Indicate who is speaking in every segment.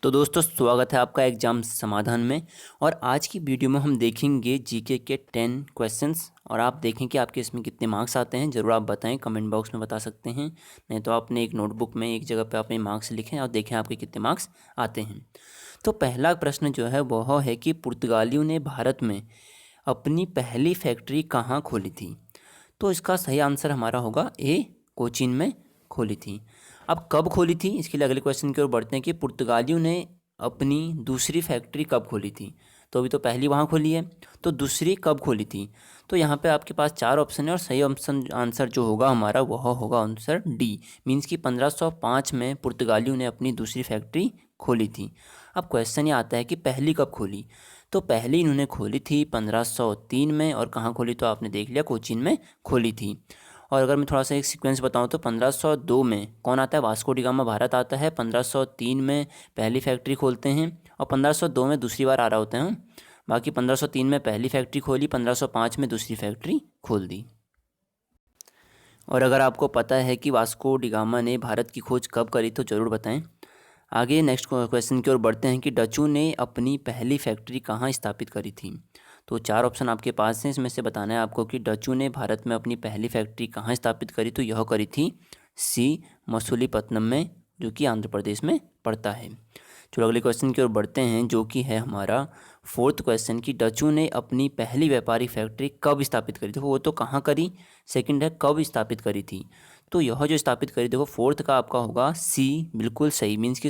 Speaker 1: तो दोस्तों स्वागत है आपका एग्जाम समाधान में। और आज की वीडियो में हम देखेंगे जीके के 10 क्वेश्चंस और आप देखें कि आपके इसमें कितने मार्क्स आते हैं। ज़रूर आप बताएं, कमेंट बॉक्स में बता सकते हैं, नहीं तो आपने एक नोटबुक में एक जगह पे अपने मार्क्स लिखें और देखें आपके कितने मार्क्स आते हैं। तो पहला प्रश्न जो है वह है कि पुर्तगालियों ने भारत में अपनी पहली फैक्ट्री कहाँ खोली थी। तो इसका सही आंसर हमारा होगा ए, कोचीन में खोली थी। अब कब खोली थी, इसके लिए अगले क्वेश्चन की ओर बढ़ते हैं कि पुर्तगालियों ने अपनी दूसरी फैक्ट्री कब खोली थी। तो अभी तो पहली वहाँ खोली है, तो दूसरी कब खोली थी। तो यहाँ पे आपके पास 4 ऑप्शन है और सही ऑप्शन आंसर जो होगा हमारा वह होगा आंसर डी, मीन्स कि 1505 में पुर्तगालियों ने अपनी दूसरी फैक्ट्री खोली थी। अब क्वेश्चन ये आता है कि पहली कब खोली। तो पहली इन्होंने खोली थी 1503 में, और कहाँ खोली तो आपने देख लिया, कोचीन में खोली थी। और अगर मैं थोड़ा सा एक सीक्वेंस बताऊं तो 1502 में कौन आता है, वास्को डी गामा भारत आता है। 1503 में पहली फैक्ट्री खोलते हैं और 1502 में दूसरी बार आ रहा होता है। बाकी 1503 में पहली फैक्ट्री खोली, 1505 में दूसरी फैक्ट्री खोल दी। और अगर आपको पता है कि वास्को डी गामा ने भारत की खोज कब करी तो ज़रूर बताएं। आगे नेक्स्ट क्वेश्चन की ओर बढ़ते हैं कि डचों ने अपनी पहली फैक्ट्री कहाँ स्थापित करी थी। तो 4 ऑप्शन आपके पास हैं, इसमें से बताना है आपको कि डचों ने भारत में अपनी पहली फैक्ट्री कहाँ स्थापित करी। तो यह करी थी सी, मसूलीपट्टनम में, जो कि आंध्र प्रदेश में पड़ता है। चलो अगले क्वेश्चन की ओर बढ़ते हैं, जो कि है हमारा 4th क्वेश्चन कि डचों ने अपनी पहली व्यापारिक फैक्ट्री कब स्थापित करी थी। वो तो कहाँ करी, सेकंड है कब स्थापित करी थी। तो यह जो स्थापित करी, देखो 4th का आपका होगा सी, बिल्कुल सही, मीन्स कि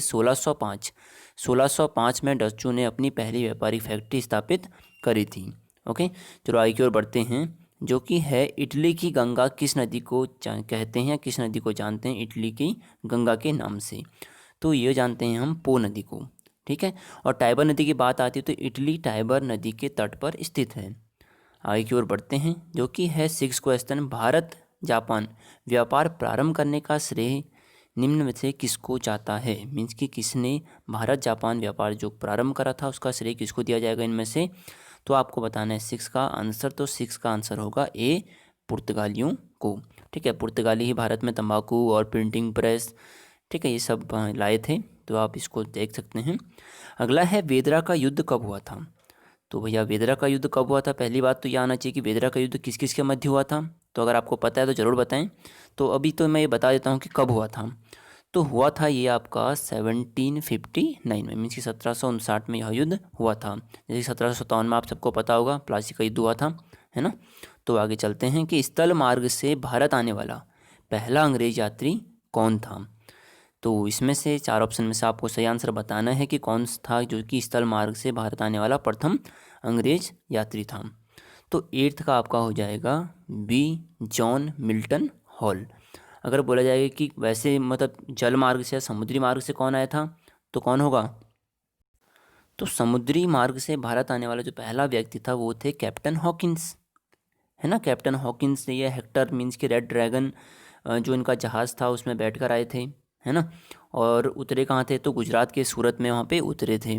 Speaker 1: 1605 में डचों ने अपनी पहली व्यापारिक फैक्ट्री स्थापित करी थी। ओके, चलो आगे की ओर बढ़ते हैं, जो कि है इटली की गंगा किस नदी को कहते हैं, किस नदी को जानते हैं इटली की गंगा के नाम से। तो ये जानते हैं हम पो नदी को, ठीक है। और टाइबर नदी की बात आती है तो इटली टाइबर नदी के तट पर स्थित है। आगे की ओर बढ़ते हैं, जो कि है 6 क्वेश्चन, भारत जापान व्यापार प्रारंभ करने का श्रेय निम्न में से किसको जाता है। मीन्स कि किसने भारत जापान व्यापार जो प्रारंभ करा था उसका श्रेय किसको दिया जाएगा इनमें से। तो आपको बताना है 6 का आंसर। तो 6 का आंसर होगा ए, पुर्तगालियों को, ठीक है। पुर्तगाली ही भारत में तंबाकू और प्रिंटिंग प्रेस, ठीक है, ये सब लाए थे। तो आप इसको देख सकते हैं। अगला है वेदरा का युद्ध कब हुआ था। तो भैया वेदरा का युद्ध कब हुआ था, पहली बात तो यह आना चाहिए कि वेदरा का युद्ध किस किस के मध्य हुआ था। तो अगर आपको पता है तो ज़रूर बताएं। तो अभी तो मैं ये बता देता हूँ कि कब हुआ था। तो हुआ था ये आपका 1759 में, मीन्स कि 1759 में यह युद्ध हुआ था। जैसे 1757 में आप सबको पता होगा प्लासी का युद्ध हुआ था, है ना। तो आगे चलते हैं कि स्थल मार्ग से भारत आने वाला पहला अंग्रेज यात्री कौन था। तो इसमें से 4 ऑप्शन में से आपको सही आंसर बताना है कि कौन था जो कि स्थल मार्ग से भारत आने वाला प्रथम अंग्रेज यात्री था। तो 8th का आपका हो जाएगा बी, जॉन मिल्टन हॉल। अगर बोला जाएगा कि वैसे मतलब जल मार्ग से या समुद्री मार्ग से कौन आया था तो कौन होगा। तो समुद्री मार्ग से भारत आने वाला जो पहला व्यक्ति था वो थे कैप्टन हॉकिंस, है ना। कैप्टन हॉकिंस ने, ये हेक्टर मीन्स कि रेड ड्रैगन जो इनका जहाज़ था उसमें बैठकर आए थे, है ना। और उतरे कहाँ थे तो गुजरात के सूरत में वहाँ पे उतरे थे।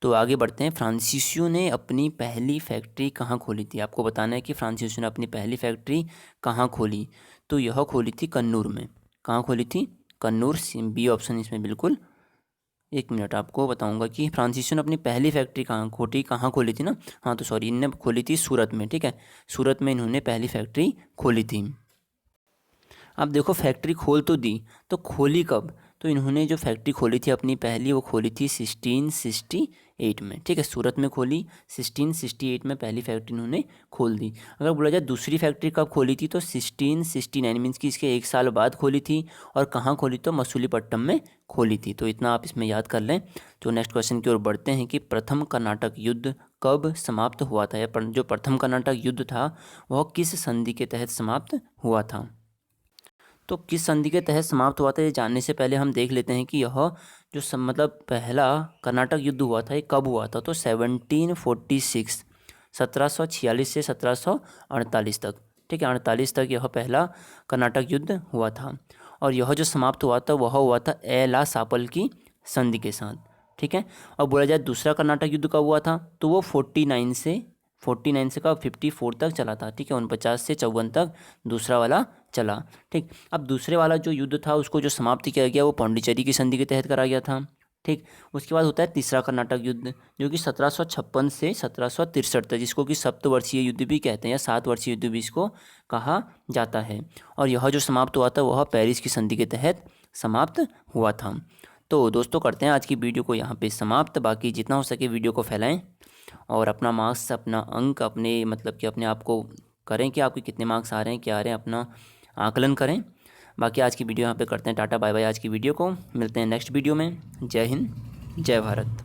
Speaker 1: तो आगे बढ़ते हैं, फ्रांसीसियो ने अपनी पहली फैक्ट्री कहाँ खोली थी। आपको बताना है कि फ्रांसीसियो ने अपनी पहली फैक्ट्री कहाँ खोली। तो यह खोली थी कन्नूर में। कहाँ खोली थी, कन्नूर, बी ऑप्शन इसमें बिल्कुल। एक मिनट आपको बताऊंगा कि फ्रांसीसियो ने अपनी पहली फैक्ट्री कहाँ खोली थी ना। हाँ तो सॉरी, इन्होंने खोली थी सूरत में, ठीक है। सूरत में इन्होंने पहली फैक्ट्री खोली थी। अब देखो फैक्ट्री खोल तो दी, तो खोली कब। तो इन्होंने जो फैक्ट्री खोली थी अपनी पहली, वो खोली थी 1668 में, ठीक है। सूरत में खोली, 1668 में पहली फैक्ट्री इन्होंने खोल दी। अगर बोला जाए दूसरी फैक्ट्री कब खोली थी तो 1669, मीन्स कि इसके 1 साल बाद खोली थी। और कहाँ खोली तो मसूलीपट्टनम में खोली थी। तो इतना आप इसमें याद कर लें। तो नेक्स्ट क्वेश्चन की ओर बढ़ते हैं कि प्रथम कर्नाटक युद्ध कब समाप्त हुआ था, या जो प्रथम कर्नाटक युद्ध था वह किस संधि के तहत समाप्त हुआ था। तो किस संधि के तहत समाप्त हुआ था ये जानने से पहले हम देख लेते हैं कि यह जो मतलब पहला कर्नाटक युद्ध हुआ था ये कब हुआ था। तो 1746, 1746 से 1748 तक, ठीक है, 48 तक यह पहला कर्नाटक युद्ध हुआ था। और यह जो समाप्त हुआ था वह हुआ था एला सापल की संधि के साथ, ठीक है। और बोला जाए दूसरा कर्नाटक युद्ध कब हुआ था तो वो 49 से कब 54 तक चला था, ठीक है। 49 से 54 तक दूसरा वाला चला, ठीक। अब दूसरे वाला जो युद्ध था उसको जो समाप्त किया गया वो पौंडीचेरी की संधि के तहत करा गया था, ठीक। उसके बाद होता है तीसरा कर्नाटक युद्ध, जो कि 1756 से 1763 तक, जिसको कि सप्तवर्षीय युद्ध भी कहते हैं या 7 वर्षीय युद्ध भी इसको कहा जाता है। और यह जो समाप्त हुआ था वह पेरिस की संधि के तहत समाप्त हुआ था। तो दोस्तों करते हैं आज की वीडियो को यहाँ पे समाप्त। बाकी जितना हो सके वीडियो को फैलाएं और अपना मार्क्स, अपना अंक, अपने मतलब कि अपने आप को करें कि आपके कितने मार्क्स आ रहे हैं, क्या आ रहे हैं, अपना आकलन करें। बाकी आज की वीडियो यहाँ पे करते हैं टाटा बाय बाय। आज की वीडियो को मिलते हैं नेक्स्ट वीडियो में। जय हिंद, जय भारत।